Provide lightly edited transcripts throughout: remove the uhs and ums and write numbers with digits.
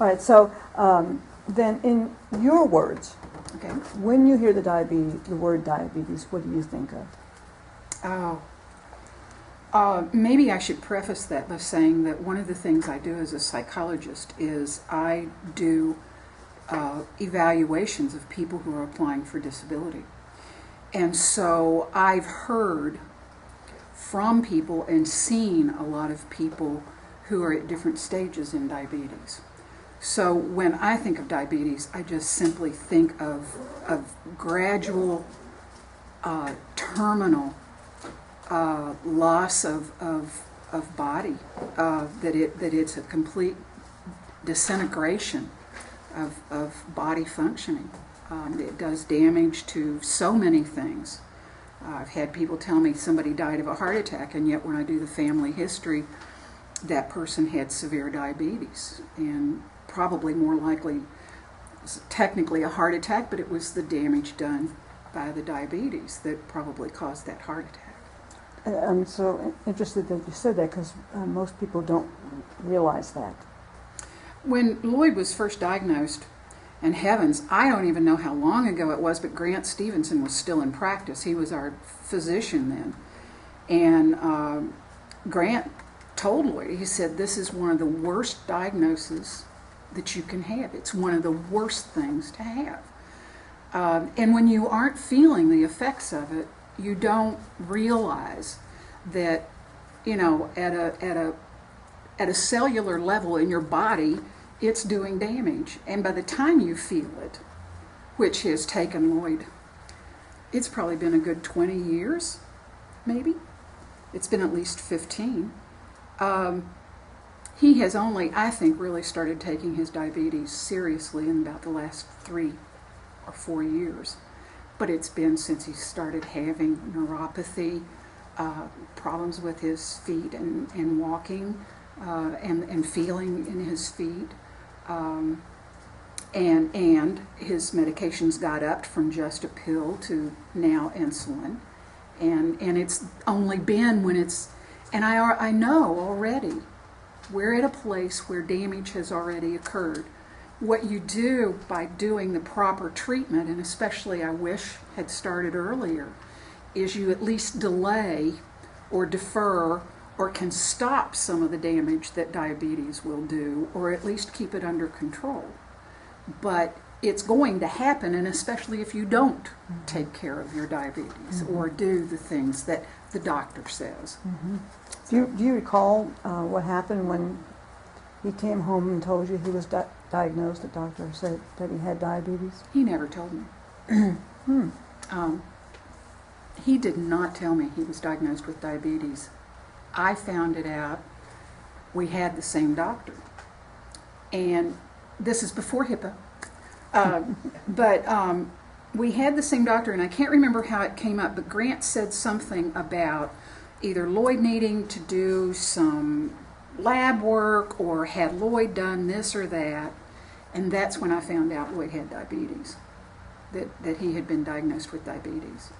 All right, so then in your words, Okay. when you hear the word diabetes, what do you think of? Maybe I should preface that by saying that one of the things I do as a psychologist is I do evaluations of people who are applying for disability. And so I've heard from people and seen a lot of people who are at different stages in diabetes. So when I think of diabetes, I just simply think of gradual, terminal loss of body, that it's a complete disintegration of body functioning. It does damage to so many things. I've had people tell me somebody died of a heart attack, and yet when I do the family history, that person had severe diabetes, and probably more likely, technically a heart attack, but it was the damage done by the diabetes that probably caused that heart attack. I'm so interested that you said that, because most people don't realize that. When Lloyd was first diagnosed, and heavens, I don't even know how long ago it was, but Grant Stevenson was still in practice. He was our physician then. And Grant told Lloyd, he said, this is one of the worst diagnoses that you can have. It's one of the worst things to have. And when you aren't feeling the effects of it, you don't realize that, you know, at a cellular level in your body, it's doing damage. And by the time you feel it, which has taken Lloyd, it's probably been a good 20 years, maybe. It's been at least 15. He has only, I think, really started taking his diabetes seriously in about the last 3 or 4 years. But it's been since he started having neuropathy, problems with his feet and walking, and feeling in his feet. And his medications got upped from just a pill to now insulin. And it's only been when it's, and I know already, we're at a place where damage has already occurred. What you do by doing the proper treatment, and especially I wish had started earlier, is you at least delay or defer or can stop some of the damage that diabetes will do, or at least keep it under control. But it's going to happen, and especially if you don't take care of your diabetes or do the things that the doctor says. Do you recall what happened when he came home and told you he was diagnosed? The doctor said that he had diabetes? He never told me. He did not tell me he was diagnosed with diabetes. I found it out. We had the same doctor. And this is before HIPAA. But we had the same doctor, and I can't remember how it came up, but Grant said something about either Lloyd needing to do some lab work or had Lloyd done this or that. And that's when I found out Lloyd had diabetes, that he had been diagnosed with diabetes.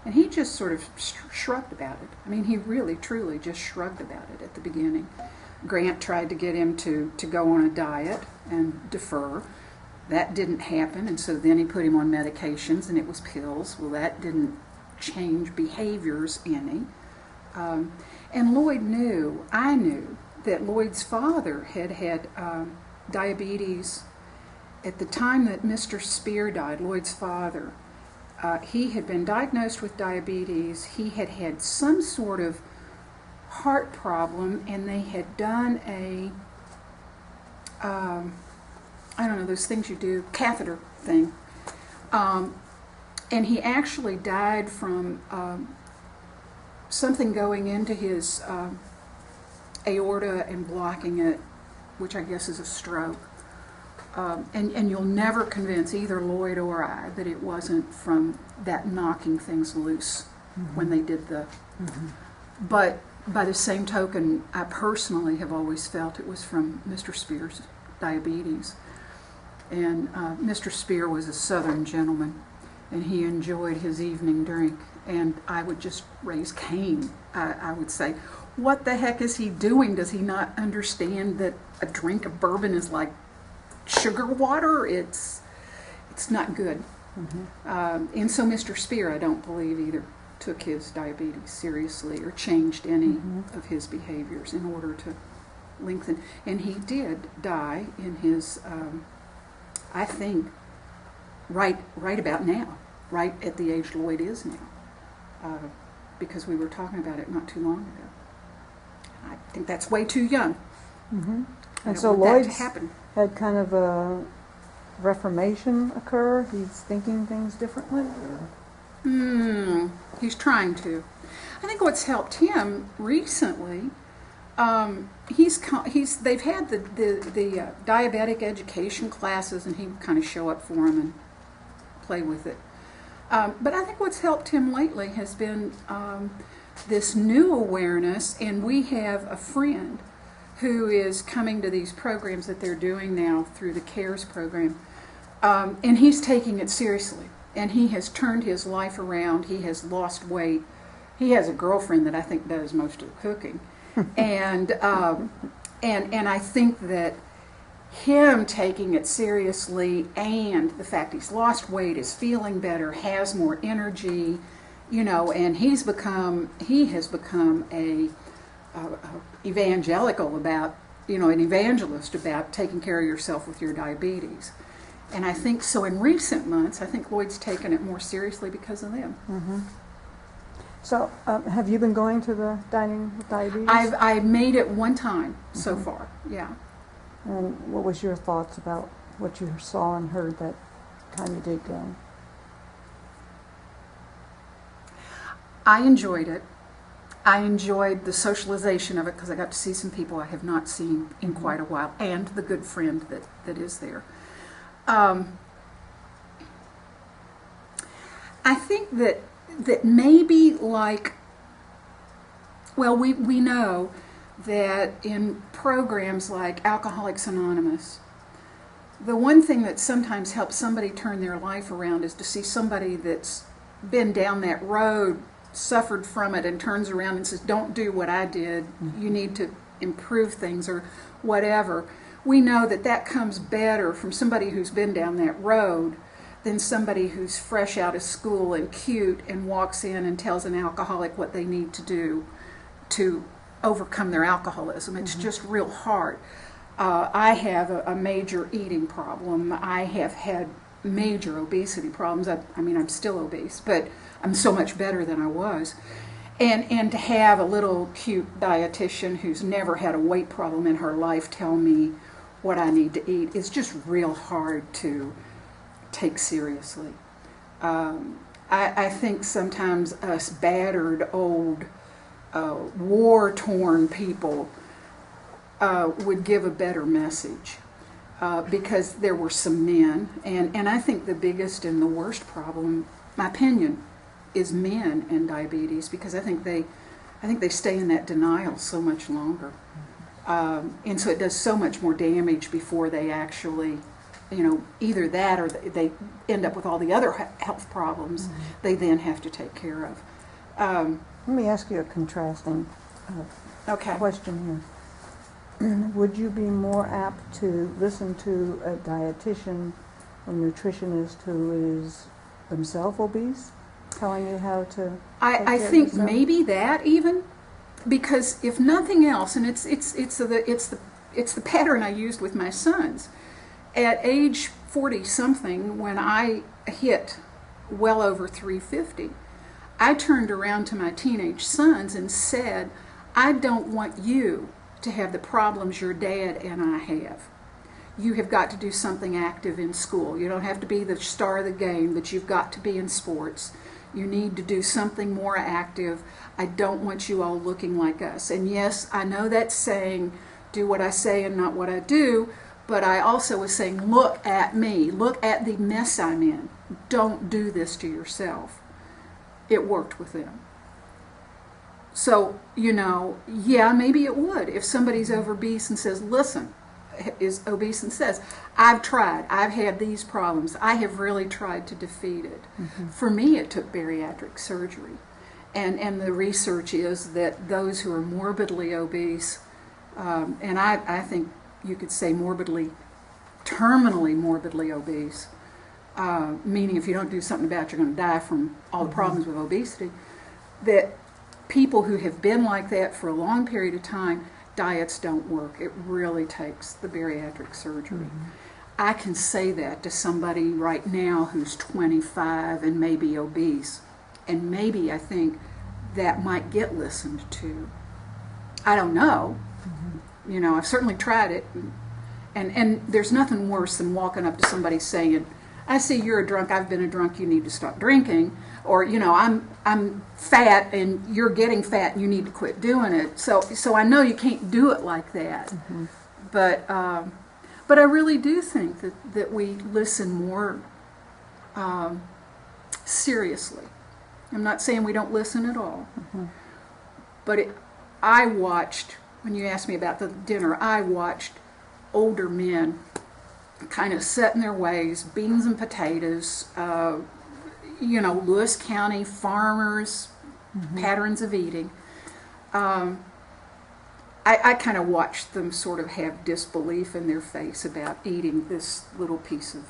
And he just sort of shrugged about it. I mean, he really, truly just shrugged about it at the beginning. Grant tried to get him to go on a diet and defer. That didn't happen, and so then he put him on medications, and it was pills. Well, that didn't change behaviors any. And Lloyd knew, I knew, that Lloyd's father had diabetes at the time that Mr. Spear died, Lloyd's father. He had been diagnosed with diabetes. He had had some sort of heart problem, and they had done a, I don't know, those things you do, catheter thing. And he actually died from something going into his aorta and blocking it, which I guess is a stroke. And you'll never convince either Lloyd or I that it wasn't from that knocking things loose when they did the... But by the same token, I personally have always felt it was from Mr. Spear's diabetes. And Mr. Spear was a Southern gentleman, and he enjoyed his evening drink. And I would just raise Cain. I would say, what the heck is he doing? Does he not understand that a drink of bourbon is like sugar water. It's not good. And so Mr. Spear, I don't believe either took his diabetes seriously or changed any of his behaviors in order to lengthen. And he did die in his, I think, right about now, right at the age Lloyd is now, because we were talking about it not too long ago. I think that's way too young. And so Lloyd had kind of a reformation occur. He's thinking things differently. He's trying to. I think what's helped him recently, they've had the diabetic education classes, and he would kind of show up for them and play with it. But I think what's helped him lately has been this new awareness, and we have a friend who is coming to these programs that they're doing now through the CARES program, and he's taking it seriously. And he has turned his life around. He has lost weight. He has a girlfriend that I think does most of the cooking, and I think that him taking it seriously and the fact he's lost weight, is feeling better, has more energy, and he has become a evangelical about, an evangelist about taking care of yourself with your diabetes. And I think so in recent months, I think Lloyd's taken it more seriously because of them. So have you been going to the Dining with Diabetes? I've made it one time so far, yeah. And what was your thoughts about what you saw and heard that time you did go? I enjoyed it. I enjoyed the socialization of it because I got to see some people I have not seen in quite a while, and the good friend that is there. I think that maybe we know that in programs like Alcoholics Anonymous, the one thing that sometimes helps somebody turn their life around is to see somebody that's been down that road, suffered from it, and turns around and says, don't do what I did, you need to improve things or whatever. We know that comes better from somebody who's been down that road than somebody who's fresh out of school and cute and walks in and tells an alcoholic what they need to do to overcome their alcoholism. It's just real hard. I have a major eating problem. I have had major obesity problems. I mean, I'm still obese, but I'm so much better than I was. And to have a little cute dietitian who's never had a weight problem in her life tell me what I need to eat is just real hard to take seriously. I think sometimes us battered, old, war-torn people would give a better message because there were some men, and I think the biggest and the worst problem, my opinion, is men and diabetes, because I think they stay in that denial so much longer. And so it does so much more damage before they actually, either that or they end up with all the other health problems they then have to take care of. Let me ask you a contrasting question here. Would you be more apt to listen to a dietitian or nutritionist who is themselves obese, telling you how to I think maybe that even, because if nothing else, and it's the pattern I used with my sons. At age 40-something, when I hit well over 350, I turned around to my teenage sons and said, I don't want you to have the problems your dad and I have. You have got to do something active in school. You don't have to be the star of the game, but you've got to be in sports. You need to do something more active. I don't want you all looking like us. And yes, I know that's saying, do what I say and not what I do, but I also was saying, look at me. Look at the mess I'm in. Don't do this to yourself. It worked with them. So, yeah, maybe it would. If somebody's obese and says, listen, is obese and says, I've tried, I've had these problems, I have really tried to defeat it. For me, it took bariatric surgery. And the research is that those who are morbidly obese, and I think you could say morbidly terminally morbidly obese, meaning if you don't do something about it, you're going to die from all the problems with obesity, that people who have been like that for a long period of time, diets don't work. It really takes the bariatric surgery. I can say that to somebody right now who's 25 and maybe obese, and maybe I think that might get listened to. I don't know. You know, I've certainly tried it, and there's nothing worse than walking up to somebody saying, I see you're a drunk, I've been a drunk, you need to stop drinking. Or, you know, I'm fat and you're getting fat and you need to quit doing it. So I know you can't do it like that. But I really do think that we listen more seriously. I'm not saying we don't listen at all. But I watched, when you asked me about the dinner, I watched older men kind of set in their ways, beans and potatoes, you know, Lewis County farmers, patterns of eating. I kind of watched them sort of have disbelief in their face about eating this little piece of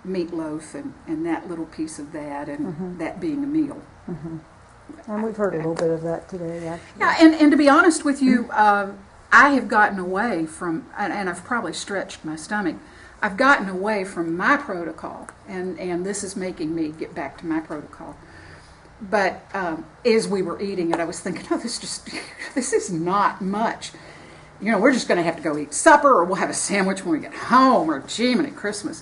meatloaf and that little piece of that, and that being a meal. And we've heard a little bit of that today, actually. Yeah, and to be honest with you, I have gotten away from, and I've probably stretched my stomach, I've gotten away from my protocol, and this is making me get back to my protocol. But as we were eating it, I was thinking, oh, this is not much. You know, we're just going to have to go eat supper, or we'll have a sandwich when we get home, or gee, many Christmas.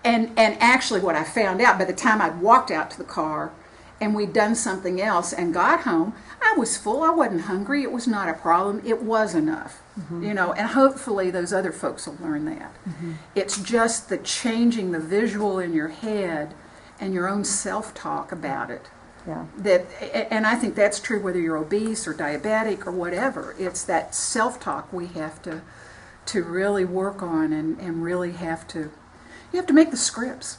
And actually what I found out, by the time I'd walked out to the car, and we'd done something else and got home, I was full. I wasn't hungry. It was not a problem. It was enough, you know, and hopefully those other folks will learn that. It's just the changing the visual in your head and your own self-talk about it. Yeah. And I think that's true whether you're obese or diabetic or whatever. It's that self-talk we have to really work on, and really have to make the scripts.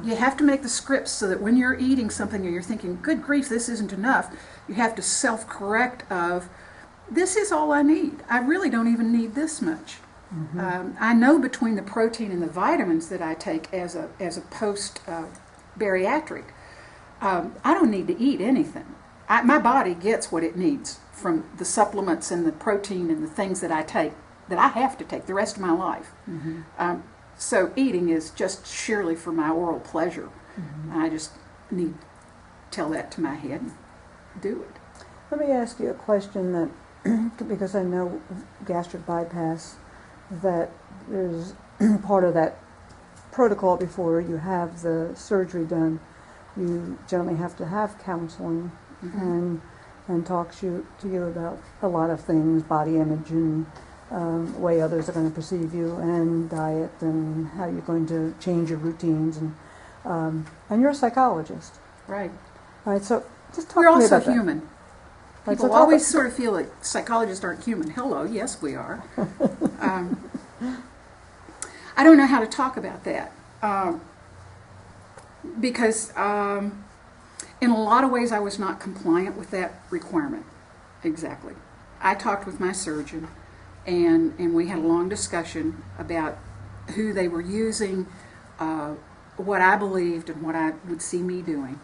You have to make the scripts so that when you're eating something and you're thinking, good grief, this isn't enough, you have to self-correct of, this is all I need. I really don't even need this much. I know between the protein and the vitamins that I take as a post-bariatric, I don't need to eat anything. My body gets what it needs from the supplements and the protein and the things that I take, that I have to take the rest of my life. So eating is just sheerly for my oral pleasure. I just need to tell that to my head and do it. Let me ask you a question that, because I know gastric bypass, that there's part of that protocol before you have the surgery done. You generally have to have counseling and talk to you about a lot of things, body image and way others are going to perceive you, and diet, and how you're going to change your routines, and you're a psychologist, right? All right, so just talk We're to me also about that. human. Right, People so always sort of feel like psychologists aren't human. Hello, yes, we are. I don't know how to talk about that because in a lot of ways I was not compliant with that requirement. Exactly. I talked with my surgeon, and we had a long discussion about who they were using, what I believed and what I would see me doing,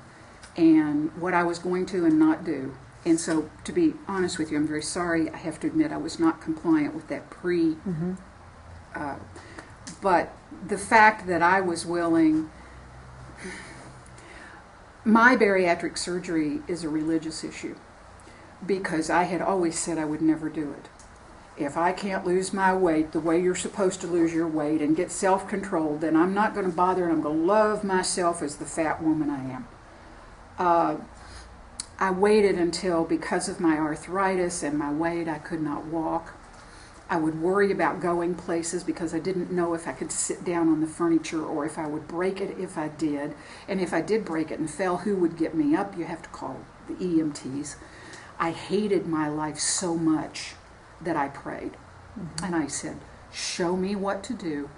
and what I was going to and not do. And so, to be honest with you, I'm very sorry. I have to admit I was not compliant with that but the fact that I was willing, my bariatric surgery is a religious issue, because I had always said I would never do it. If I can't lose my weight the way you're supposed to lose your weight and get self-controlled, then I'm not going to bother, and I'm going to love myself as the fat woman I am. I waited until, because of my arthritis and my weight, I could not walk. I would worry about going places because I didn't know if I could sit down on the furniture or if I would break it if I did. And if I did break it and fell, who would get me up? You have to call the EMTs. I hated my life so much that I prayed. And I said, show me what to do.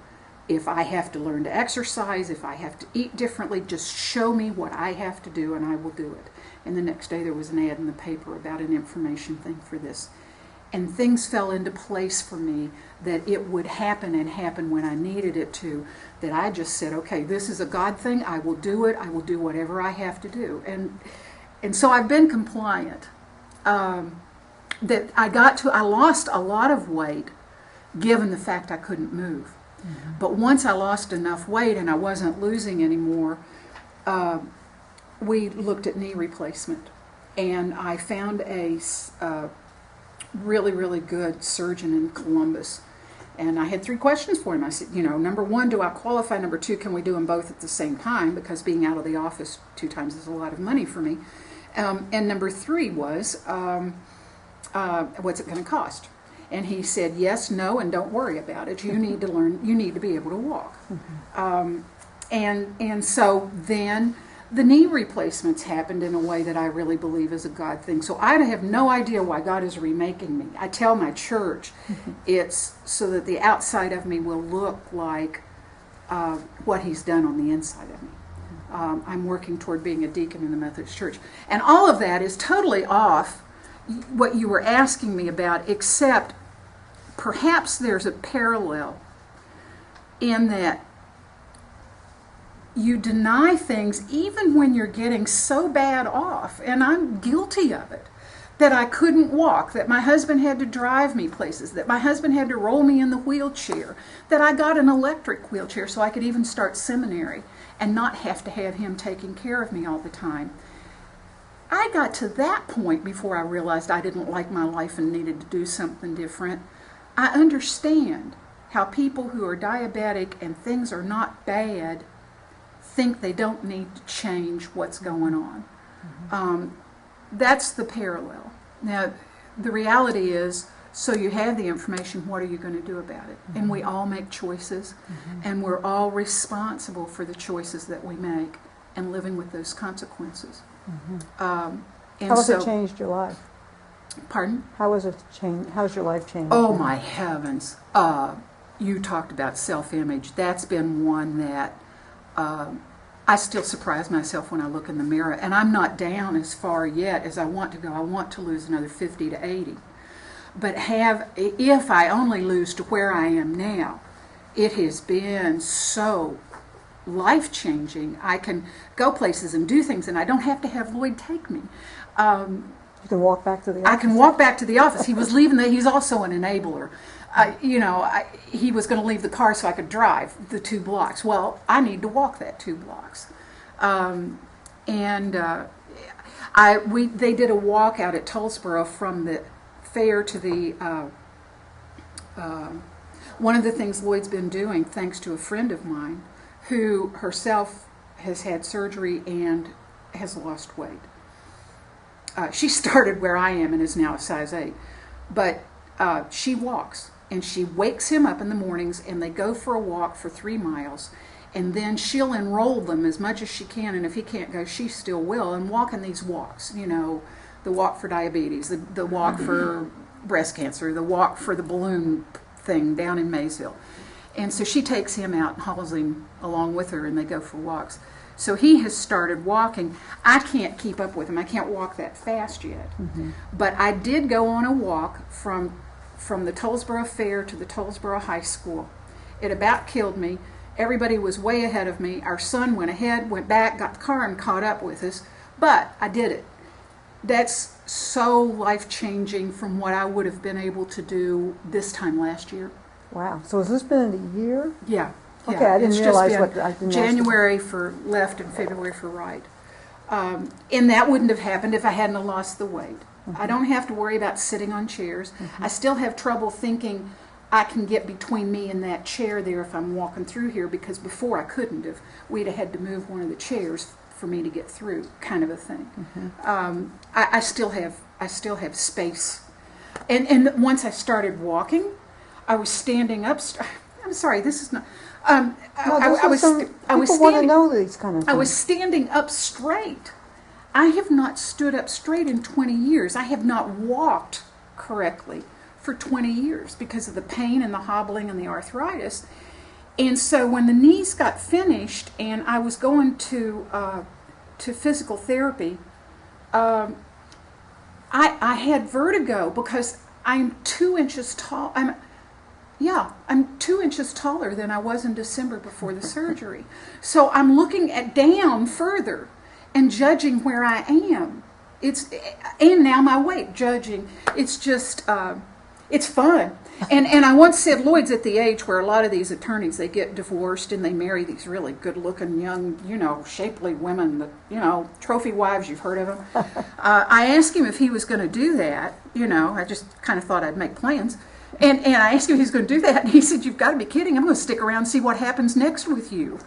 If I have to learn to exercise, if I have to eat differently, just show me what I have to do and I will do it. And the next day there was an ad in the paper about an information thing for this. and things fell into place for me that it would happen and happen when I needed it to, that I just said, okay, this is a God thing, I will do it, I will do whatever I have to do. And so I've been compliant. That I lost a lot of weight given the fact I couldn't move. Mm-hmm. But once I lost enough weight and I wasn't losing anymore, we looked at knee replacement. And I found a really, really good surgeon in Columbus. And I had 3 questions for him. I said, number 1, do I qualify? Number 2, can we do them both at the same time? Because being out of the office 2 times is a lot of money for me. And number 3 was, what's it going to cost? And he said, yes, no, and don't worry about it. You need to learn, you need to be able to walk. Mm-hmm. And so then the knee replacements happened in a way that I really believe is a God thing. So I have no idea why God is remaking me. I tell my church it's so that the outside of me will look like what He's done on the inside of me. I'm working toward being a deacon in the Methodist Church. And all of that is totally off what you were asking me about, except perhaps there's a parallel in that you deny things even when you're getting so bad off, and I'm guilty of it, that I couldn't walk, that my husband had to drive me places, that my husband had to roll me in the wheelchair, that I got an electric wheelchair so I could even start seminary and not have to have him taking care of me all the time. I got to that point before I realized I didn't like my life and needed to do something different. I understand how people who are diabetic and things are not bad think they don't need to change what's going on. Mm-hmm. That's the parallel. Now, the reality is, so you have the information, what are you going to do about it? Mm-hmm. And we all make choices, and we're all responsible for the choices that we make and living with those consequences. Mm-hmm. How has it changed your life? Pardon? How's your life changed? Oh, my heavens. You talked about self-image. That's been one that I still surprise myself when I look in the mirror. And I'm not down as far yet as I want to go. I want to lose another 50 to 80. But if I only lose to where I am now, it has been so life-changing. I can go places and do things, and I don't have to have Lloyd take me. You can walk back to the office? I can walk back to the office. He was leaving. He's also an enabler. He was going to leave the car so I could drive the 2 blocks. Well, I need to walk that 2 blocks. They did a walk out at Tollsboro from the fair to the... one of the things Lloyd's been doing, thanks to a friend of mine, who herself has had surgery and has lost weight. She started where I am and is now a size 8. But she walks, and she wakes him up in the mornings, and they go for a walk for 3 miles. And then she'll enroll them as much as she can, and if he can't go, she still will, and walk in these walks. The walk for diabetes, the walk for breast cancer, the walk for the balloon thing down in Maysville. And so she takes him out and hauls him along with her, and they go for walks. So he has started walking. I can't keep up with him. I can't walk that fast yet. Mm-hmm. But I did go on a walk from the Tollsboro Fair to the Tollsboro High School. It about killed me. Everybody was way ahead of me. Our son went ahead, went back, got the car, and caught up with us. But I did it. That's so life-changing from what I would have been able to do this time last year. Wow. So has this been in a year? Yeah. Okay, I didn't realize what I didn't January for left and February for right. And that wouldn't have happened if I hadn't have lost the weight. Mm-hmm. I don't have to worry about sitting on chairs. Mm-hmm. I still have trouble thinking I can get between me and that chair there if I'm walking through here, because before I couldn't have. We'd have had to move one of the chairs for me to get through, kind of a thing. Mm-hmm. I still have space. And once I started walking, I was standing up. I'm sorry, this is not... I was want to know these kind of things. I was standing up straight. I have not stood up straight in 20 years. I have not walked correctly for 20 years because of the pain and the hobbling and the arthritis. And so when the knees got finished and I was going to physical therapy, I had vertigo because I'm 2 inches tall. I'm 2 inches taller than I was in December before the surgery. So I'm looking down further and judging where I am. And now my weight, judging. It's just, it's fun. And I once said Lloyd's at the age where a lot of these attorneys, they get divorced and they marry these really good-looking, young, shapely women, that, trophy wives, you've heard of them. I asked him if he was going to do that. I just kind of thought I'd make plans. And I asked him if he was going to do that, and he said, "You've got to be kidding. I'm going to stick around and see what happens next with you."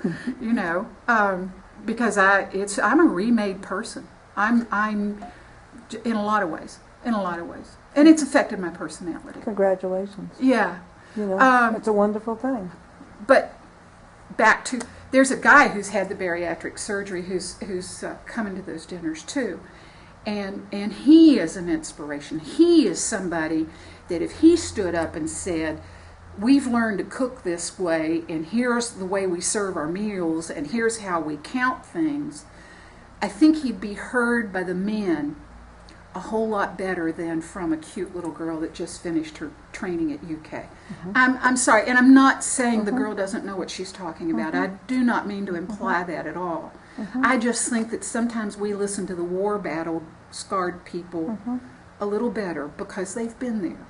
Because I'm a remade person. I'm in a lot of ways. And it's affected my personality. Congratulations. Yeah. It's a wonderful thing. But back to, there's a guy who's had the bariatric surgery who's coming to those dinners too. And he is an inspiration. He is somebody that if he stood up and said, "We've learned to cook this way, and here's the way we serve our meals, and here's how we count things," I think he'd be heard by the men a whole lot better than from a cute little girl that just finished her training at UK. Mm-hmm. I'm sorry, and I'm not saying the girl doesn't know what she's talking about. I do not mean to imply that at all. I just think that sometimes we listen to the war battle scarred people a little better because they've been there.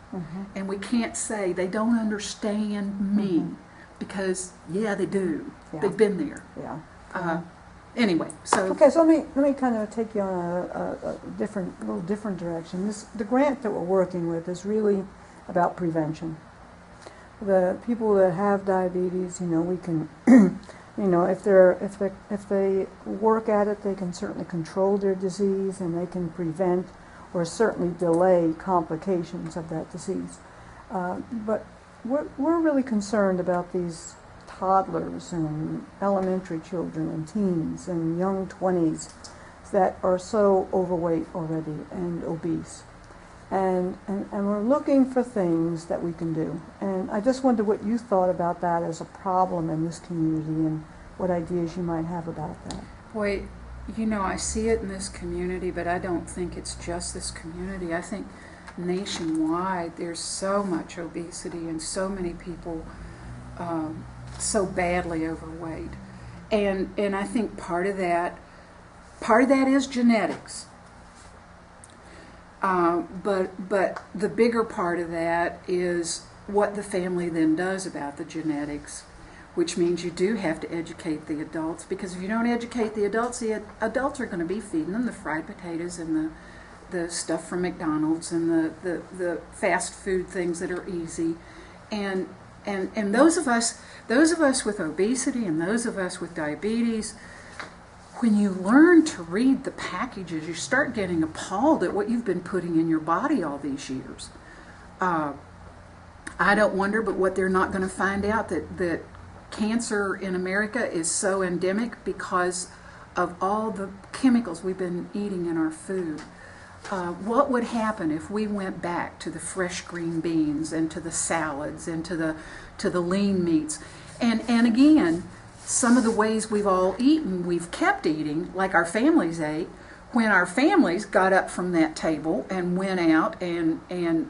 And we can't say they don't understand me because, yeah, they do. Yeah. They've been there. Yeah. Anyway, so... Okay, so let me kind of take you on a little different direction. The grant that we're working with is really about prevention. The people that have diabetes, we can, if they work at it, they can certainly control their disease, and they can prevent or certainly delay complications of that disease. But we're really concerned about these toddlers and elementary children and teens and young 20s that are so overweight already and obese. And we're looking for things that we can do. And I just wondered what you thought about that as a problem in this community and what ideas you might have about that. Boy, I see it in this community, but I don't think it's just this community. I think nationwide there's so much obesity and so many people so badly overweight, and I think part of that is genetics, but the bigger part of that is what the family then does about the genetics, which means you do have to educate the adults, because if you don't educate the adults are going to be feeding them the fried potatoes and the stuff from McDonald's and the fast food things that are easy, and those of us with obesity and those of us with diabetes, when you learn to read the packages, you start getting appalled at what you've been putting in your body all these years. I don't wonder but what they're not going to find out, that cancer in America is so endemic because of all the chemicals we've been eating in our food. What would happen if we went back to the fresh green beans and to the salads and to the lean meats? And again, some of the ways we've all eaten, we've kept eating, like our families ate, when our families got up from that table and went out and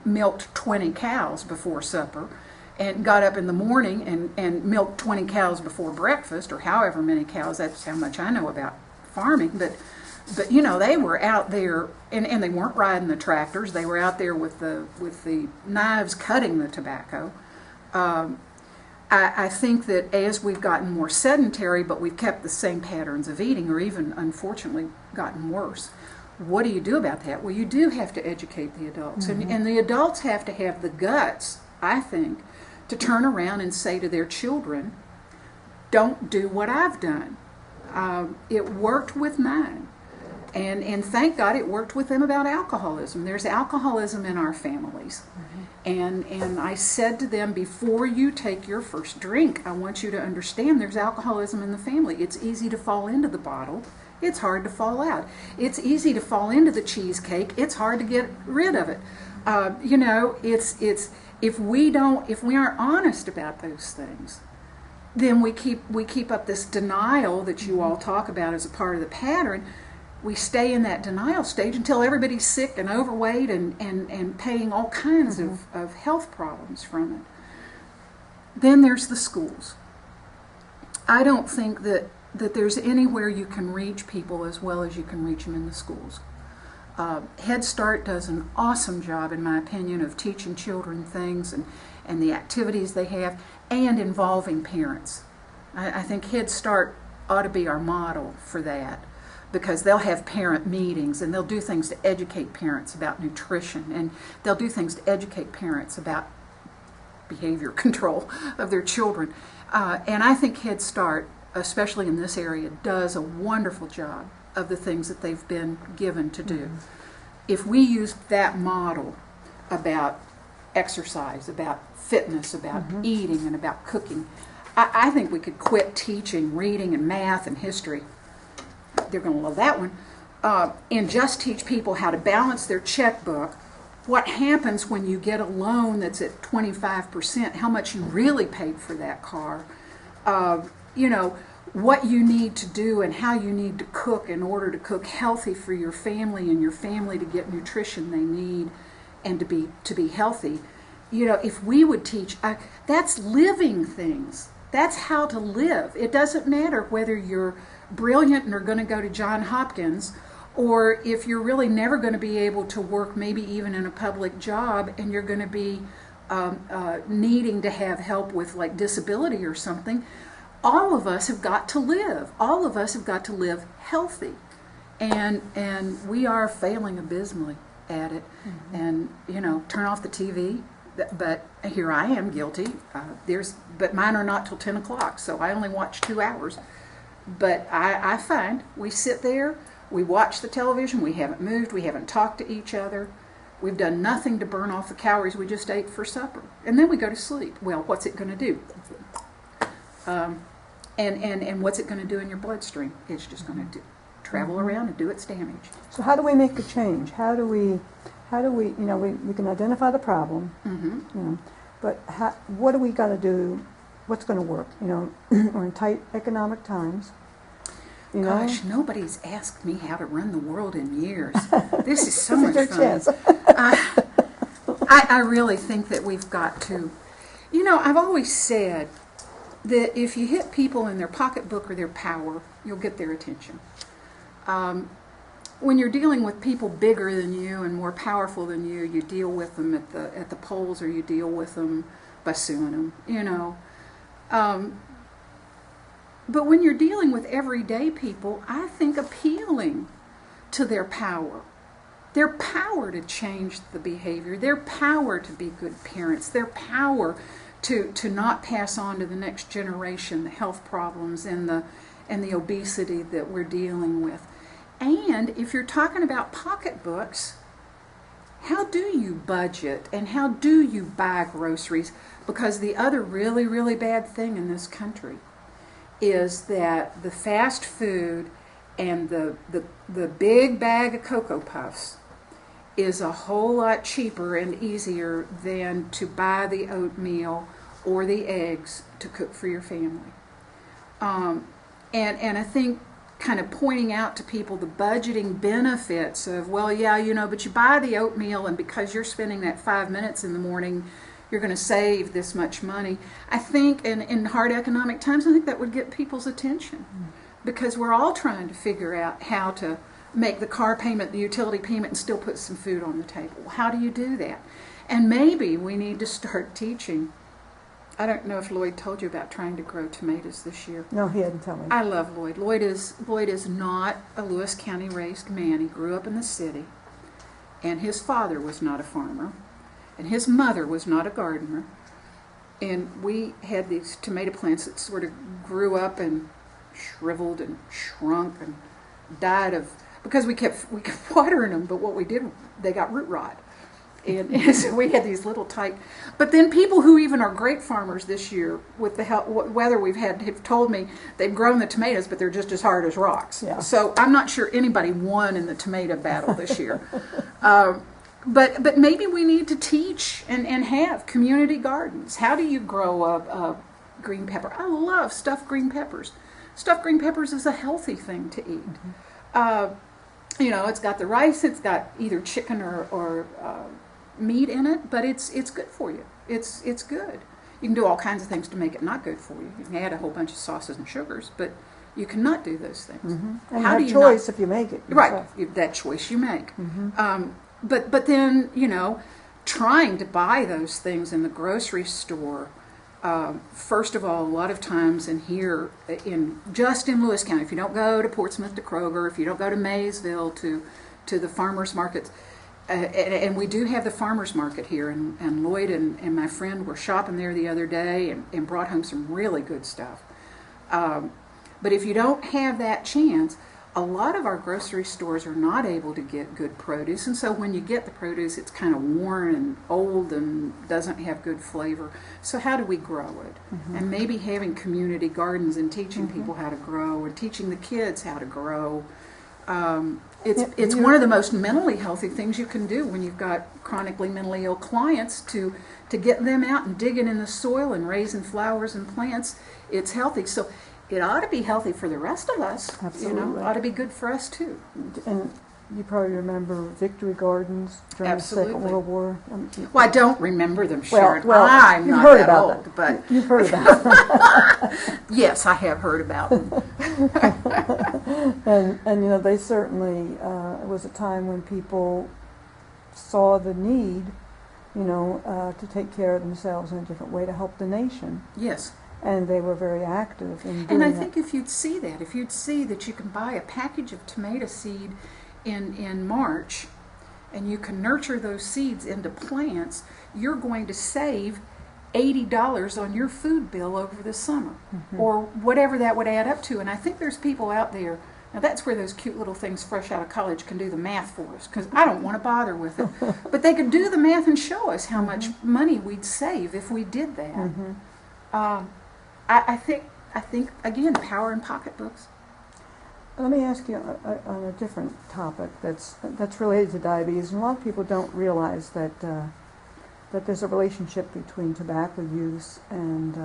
milked 20 cows before supper, and got up in the morning and milked 20 cows before breakfast, or however many cows. That's how much I know about farming, but they were out there, and they weren't riding the tractors. They were out there with the knives cutting the tobacco. I think that as we've gotten more sedentary, but we've kept the same patterns of eating, or even, unfortunately, gotten worse. What do you do about that? Well, you do have to educate the adults. And the adults have to have the guts, I think, to turn around and say to their children, don't do what I've done. It worked with mine. And thank God it worked with them about alcoholism. There's alcoholism in our families. And I said to them, before you take your first drink, I want you to understand there's alcoholism in the family. It's easy to fall into the bottle. It's hard to fall out. It's easy to fall into the cheesecake. It's hard to get rid of it. If we aren't honest about those things, then we keep up this denial that you all talk about as a part of the pattern. we stay in that denial stage until everybody's sick and overweight and paying all kinds of health problems from it. Then there's the schools. I don't think that there's anywhere you can reach people as well as you can reach them in the schools. Head Start does an awesome job, in my opinion, of teaching children things and the activities they have, and involving parents. I think Head Start ought to be our model for that, because they'll have parent meetings and they'll do things to educate parents about nutrition, and they'll do things to educate parents about behavior control of their children. And I think Head Start, especially in this area, does a wonderful job of the things that they've been given to do. If we use that model about exercise, about fitness, about eating, and about cooking, I think we could quit teaching reading and math and history. They're going to love that one. And just teach people how to balance their checkbook, what happens when you get a loan that's at 25%, how much you really paid for that car, what you need to do and how you need to cook in order to cook healthy for your family and your family to get nutrition they need and to be healthy. If we would teach, that's living things. That's how to live. It doesn't matter whether you're brilliant and are going to go to Johns Hopkins, or if you're really never going to be able to work maybe even in a public job and you're going to be needing to have help with like disability or something. All of us have got to live. All of us have got to live healthy. And we are failing abysmally at it. And, turn off the TV. But here I am guilty. But mine are not till 10 o'clock, so I only watch 2 hours. But I find we sit there, we watch the television, we haven't moved, we haven't talked to each other. We've done nothing to burn off the calories we just ate for supper. And then we go to sleep. Well, what's it going to do? And what's it going to do in your bloodstream? It's just going to travel around and do its damage. So how do we make a change? How do we we can identify the problem, but what do we got to do? What's going to work? We're in tight economic times. Gosh, nobody's asked me how to run the world in years. This is so much fun. I really think that we've got to, I've always said that if you hit people in their pocketbook or their power, you'll get their attention. When you're dealing with people bigger than you and more powerful than you, you deal with them at the polls, or you deal with them by suing them, But when you're dealing with everyday people, I think appealing to their power to change the behavior, their power to be good parents, their power to not pass on to the next generation the health problems and the obesity that we're dealing with. And if you're talking about pocketbooks, how do you budget and how do you buy groceries? Because the other really, really bad thing in this country is that the fast food and the big bag of Cocoa Puffs is a whole lot cheaper and easier than to buy the oatmeal or the eggs to cook for your family. And I think kind of pointing out to people the budgeting benefits of, but you buy the oatmeal, and because you're spending that 5 minutes in the morning, you're going to save this much money. I think in hard economic times, I think that would get people's attention, because we're all trying to figure out how to make the car payment, the utility payment, and still put some food on the table. How do you do that? And maybe we need to start teaching. I don't know if Lloyd told you about trying to grow tomatoes this year. No, he hadn't told me. I love Lloyd. Lloyd is not a Lewis County raised man. He grew up in the city, and his father was not a farmer, and his mother was not a gardener. And we had these tomato plants that sort of grew up and shriveled and shrunk and died because we kept watering them, but what we did, they got root rot. And so we had these little tight. But then people who even are great farmers this year, with the weather we've had, have told me they've grown the tomatoes, but they're just as hard as rocks. Yeah. So I'm not sure anybody won in the tomato battle this year. But maybe we need to teach and have community gardens. How do you grow a green pepper? I love stuffed green peppers. Stuffed green peppers is a healthy thing to eat. It's got the rice, it's got either chicken or meat in it, but it's good for you. It's good. You can do all kinds of things to make it not good for you. You can add a whole bunch of sauces and sugars, but you cannot do those things. Mm-hmm. And how you have choice if you make it yourself. Right, that choice you make. Mm-hmm. But then, trying to buy those things in the grocery store, first of all, a lot of times in Lewis County, if you don't go to Portsmouth to Kroger, if you don't go to Maysville to the farmers markets, and we do have the farmers market here, and Lloyd and my friend were shopping there the other day and brought home some really good stuff. But if you don't have that chance, a lot of our grocery stores are not able to get good produce, and so when you get the produce, it's kind of worn and old and doesn't have good flavor. So how do we grow it? Mm-hmm. And maybe having community gardens and teaching mm-hmm. people how to grow and teaching the kids how to grow. It's one of the most mentally healthy things you can do when you've got chronically mentally ill clients to get them out and digging in the soil and raising flowers and plants. It's healthy. So it ought to be healthy for the rest of us. Absolutely. It ought to be good for us too. And you probably remember Victory Gardens during Absolutely. the Second World War. Well, I don't remember them, Sharon. Well, I'm you've not heard that about old, them. But you've heard about them. Yes, I have heard about them. and they certainly it was a time when people saw the need, to take care of themselves in a different way to help the nation. Yes. And they were very active in doing that. And I think if you'd see that you can buy a package of tomato seed in March, and you can nurture those seeds into plants, you're going to save $80 on your food bill over the summer, mm-hmm. or whatever that would add up to. And I think there's people out there, now that's where those cute little things fresh out of college can do the math for us, because I don't want to bother with it. But they could do the math and show us how much money we'd save if we did that. Mm-hmm. I think again, power in pocketbooks. Let me ask you on a different topic that's related to diabetes. And a lot of people don't realize that there's a relationship between tobacco use and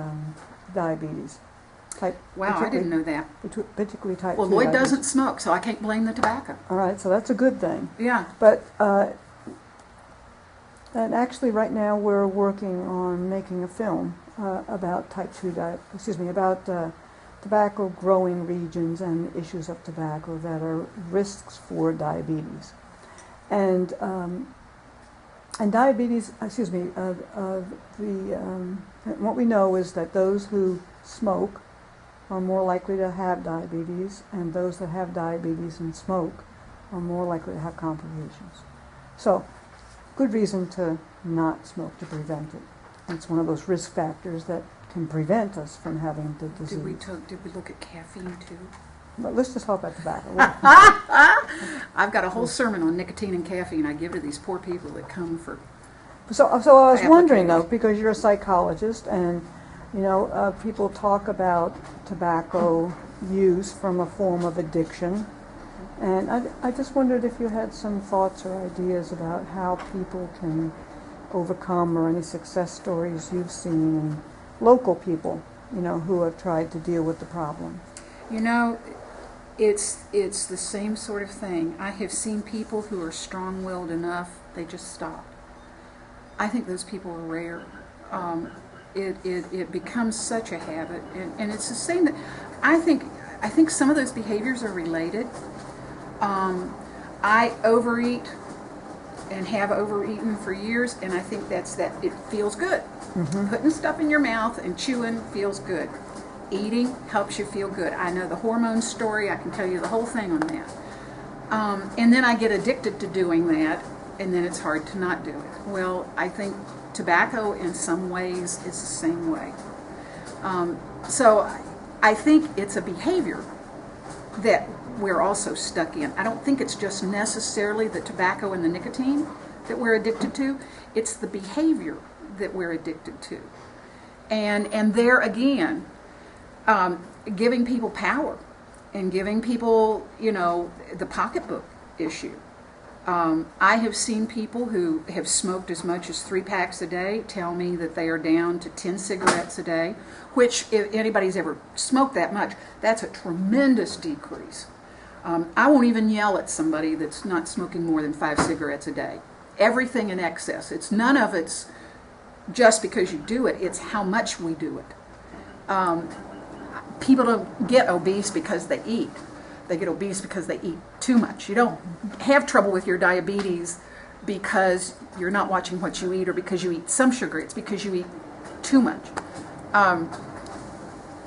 diabetes. Wow, I didn't know that. Particularly type 2 Well, Lloyd diabetes. doesn't smoke, so I can't blame the tobacco. All right, so that's a good thing. Yeah. But and actually, right now we're working on making a film about tobacco growing regions and issues of tobacco that are risks for diabetes. And diabetes, what we know is that those who smoke are more likely to have diabetes, and those that have diabetes and smoke are more likely to have complications. So, good reason to not smoke to prevent it. It's one of those risk factors that can prevent us from having the disease. Did we look at caffeine too? But let's just talk about tobacco. I've got a whole sermon on nicotine and caffeine I give to these poor people that come for. So I was wondering though, because you're a psychologist, and people talk about tobacco use from a form of addiction, and I just wondered if you had some thoughts or ideas about how people can overcome, or any success stories you've seen in local people, who have tried to deal with the problem. It's the same sort of thing. I have seen people who are strong-willed enough, they just stop. I think those people are rare. It becomes such a habit, and it's the same that I think some of those behaviors are related. I overeat and have overeaten for years, and I think that's that. It feels good. Mm-hmm. Putting stuff in your mouth and chewing feels good. Eating helps you feel good. I know the hormone story. I can tell you the whole thing on that. And then I get addicted to doing that, and then it's hard to not do it. Well, I think tobacco in some ways is the same way. So I think it's a behavior that we're also stuck in. I don't think it's just necessarily the tobacco and the nicotine that we're addicted to. It's the behavior that we're addicted to. And there again, giving people power and giving people, the pocketbook issue. I have seen people who have smoked as much as 3 packs a day tell me that they are down to 10 cigarettes a day, which if anybody's ever smoked that much, that's a tremendous decrease. I won't even yell at somebody that's not smoking more than 5 cigarettes a day. Everything in excess. It's none of it's just because you do it. It's how much we do it. People don't get obese because they eat. They get obese because they eat too much. You don't have trouble with your diabetes because you're not watching what you eat or because you eat some sugar. It's because you eat too much.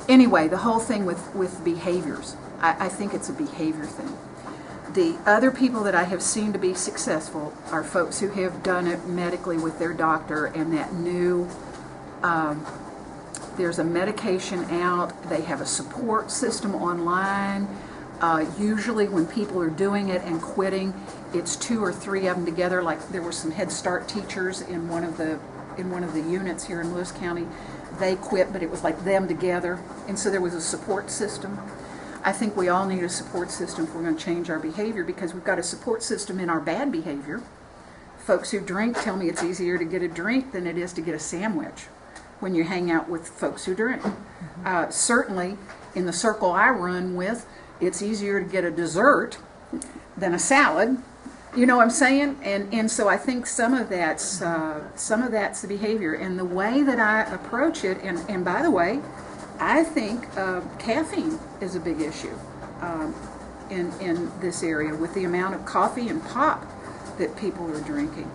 Anyway, the whole thing with behaviors, I think it's a behavior thing. The other people that I have seen to be successful are folks who have done it medically with their doctor and that knew there's a medication out, they have a support system online. Usually when people are doing it and quitting, it's 2 or 3 of them together. Like there were some Head Start teachers in one of the units here in Lewis County. They quit, but it was like them together, and so there was a support system. I think we all need a support system if we're going to change our behavior, because we've got a support system in our bad behavior. Folks who drink tell me it's easier to get a drink than it is to get a sandwich when you hang out with folks who drink. Certainly, in the circle I run with, it's easier to get a dessert than a salad. You know what I'm saying? And so I think some of that's the behavior. And the way that I approach it, and by the way, I think caffeine is a big issue in this area with the amount of coffee and pop that people are drinking.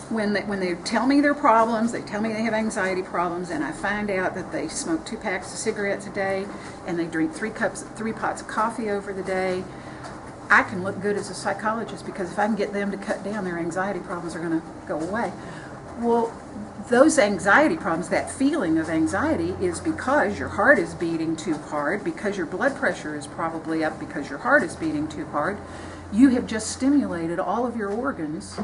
When they tell me their problems, they tell me they have anxiety problems, and I find out that they smoke 2 packs of cigarettes a day and they drink 3 pots of coffee over the day, I can look good as a psychologist, because if I can get them to cut down, their anxiety problems are going to go away. Well, those anxiety problems, that feeling of anxiety, is because your heart is beating too hard, because your blood pressure is probably up because your heart is beating too hard. You have just stimulated all of your organs.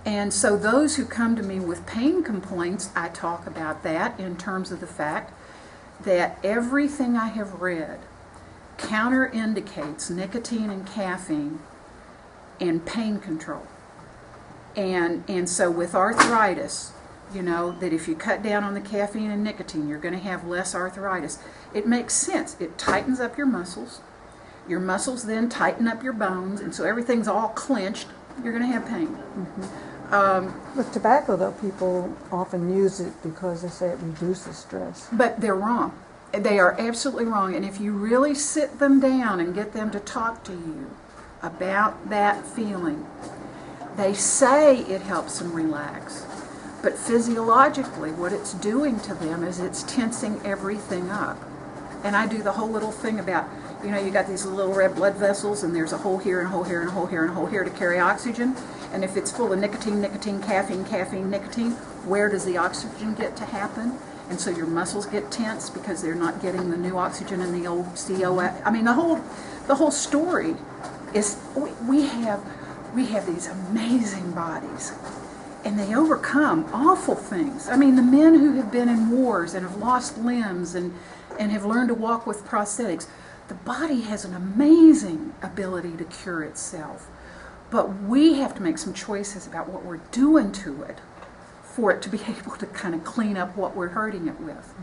And so those who come to me with pain complaints, I talk about that in terms of the fact that everything I have read counterindicates nicotine and caffeine and pain control. And so with arthritis, you know, that if you cut down on the caffeine and nicotine, you're going to have less arthritis. It makes sense. It tightens up your muscles. Your muscles then tighten up your bones, and so everything's all clenched. You're going to have pain. With tobacco, though, people often use it because they say it reduces stress. But they're wrong. They are absolutely wrong. And if you really sit them down and get them to talk to you about that feeling, they say it helps them relax. But physiologically, what it's doing to them is it's tensing everything up. And I do the whole little thing about, you know, you got these little red blood vessels, and there's a hole here and a hole here and a hole here and a hole here to carry oxygen. And if it's full of nicotine, caffeine, nicotine, where does the oxygen get to happen? And so your muscles get tense because they're not getting the new oxygen in the old CO. I mean, the whole story is we have these amazing bodies, and they overcome awful things. I mean, the men who have been in wars and have lost limbs and have learned to walk with prosthetics, the body has an amazing ability to cure itself. But we have to make some choices about what we're doing to it for it to be able to kind of clean up what we're hurting it with.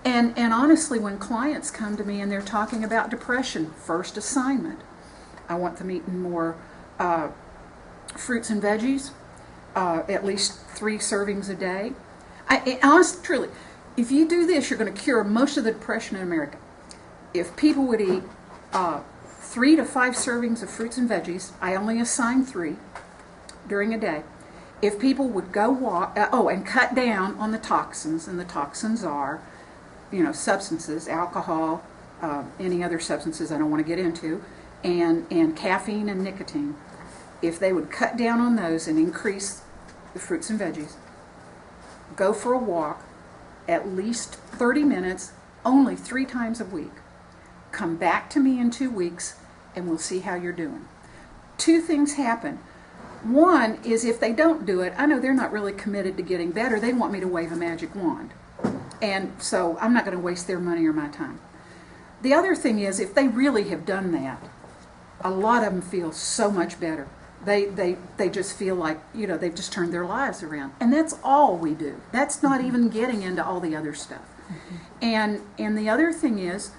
And honestly, when clients come to me and they're talking about depression, first assignment, I want them eating more fruits and veggies, at least 3 servings a day. Honestly, truly, if you do this, you're going to cure most of the depression in America. If people would eat 3 to 5 servings of fruits and veggies, I only assign 3 during a day. If people would go walk, and cut down on the toxins, and the toxins are, you know, substances, alcohol, any other substances I don't want to get into, and caffeine and nicotine. If they would cut down on those and increase the fruits and veggies, go for a walk, at least 30 minutes, only 3 times a week. Come back to me in 2 weeks, and we'll see how you're doing. 2 things happen. One is, if they don't do it, I know they're not really committed to getting better. They want me to wave a magic wand. And so I'm not going to waste their money or my time. The other thing is, if they really have done that, a lot of them feel so much better. They just feel like, you know, they've just turned their lives around. And that's all we do. That's not even getting into all the other stuff. And the other thing is,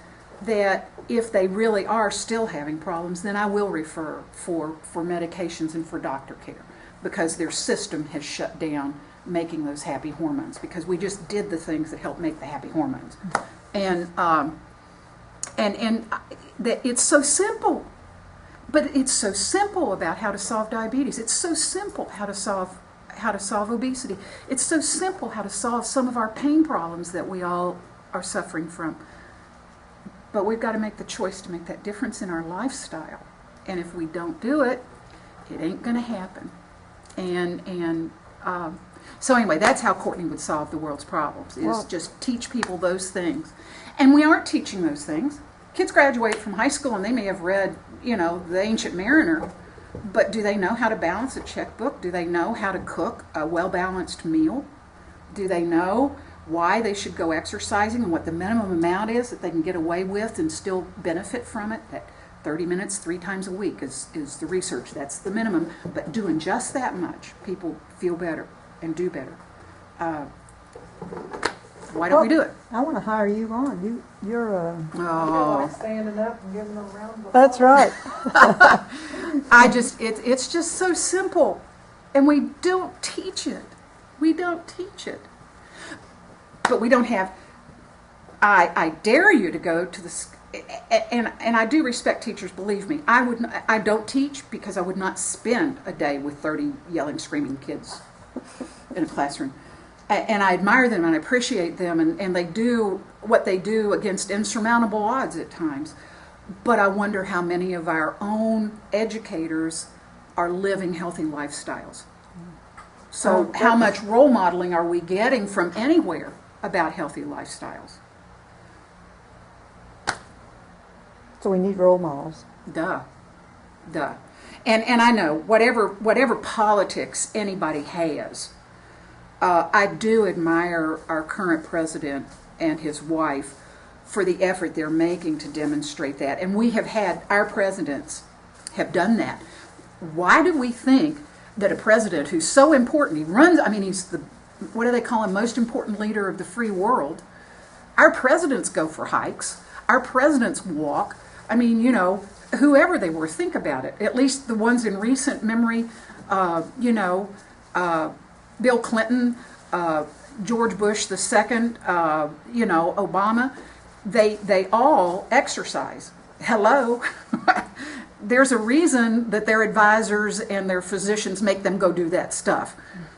that if they really are still having problems, then I will refer for medications and for doctor care, because their system has shut down making those happy hormones, because we just did the things that help make the happy hormones. And that it's so simple. But it's so simple about how to solve diabetes. It's so simple how to solve obesity. It's so simple how to solve some of our pain problems that we all are suffering from. But we've got to make the choice to make that difference in our lifestyle. And if we don't do it, it ain't going to happen. So anyway, that's how Courtney would solve the world's problems, is just teach people those things. And we aren't teaching those things. Kids graduate from high school and they may have read, The Ancient Mariner, but do they know how to balance a checkbook? Do they know how to cook a well-balanced meal? Do they know why they should go exercising and what the minimum amount is that they can get away with and still benefit from it? That 30 minutes 3 times a week is the research. That's the minimum. But doing just that much, people feel better and do better. Why don't we do it? I want to hire you on. You're standing up and giving them a round of applause. That's right. It's just so simple, and we don't teach it. We don't teach it. But we don't have. I dare you to go to the. And I do respect teachers. Believe me, I don't teach because I would not spend a day with 30 yelling, screaming kids in a classroom. And I admire them and I appreciate them, and they do what they do against insurmountable odds at times. But I wonder how many of our own educators are living healthy lifestyles. So how much role modeling are we getting from anywhere about healthy lifestyles? So we need role models. Duh. And I know, whatever politics anybody has, I do admire our current president and his wife for the effort they're making to demonstrate that. And we have had, our presidents have done that. Why do we think that a president who's so important, he's the, what do they call him, most important leader of the free world? Our presidents go for hikes. Our presidents walk. Whoever they were, think about it. At least the ones in recent memory, Bill Clinton, George Bush II, Obama, they all exercise. Hello. There's a reason that their advisors and their physicians make them go do that stuff.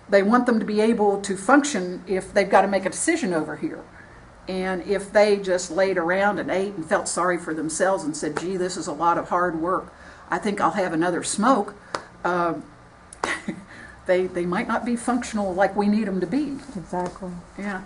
They want them to be able to function if they've got to make a decision over here. And if they just laid around and ate and felt sorry for themselves and said, gee, this is a lot of hard work, I think I'll have another smoke, they might not be functional like we need them to be. Exactly. Yeah.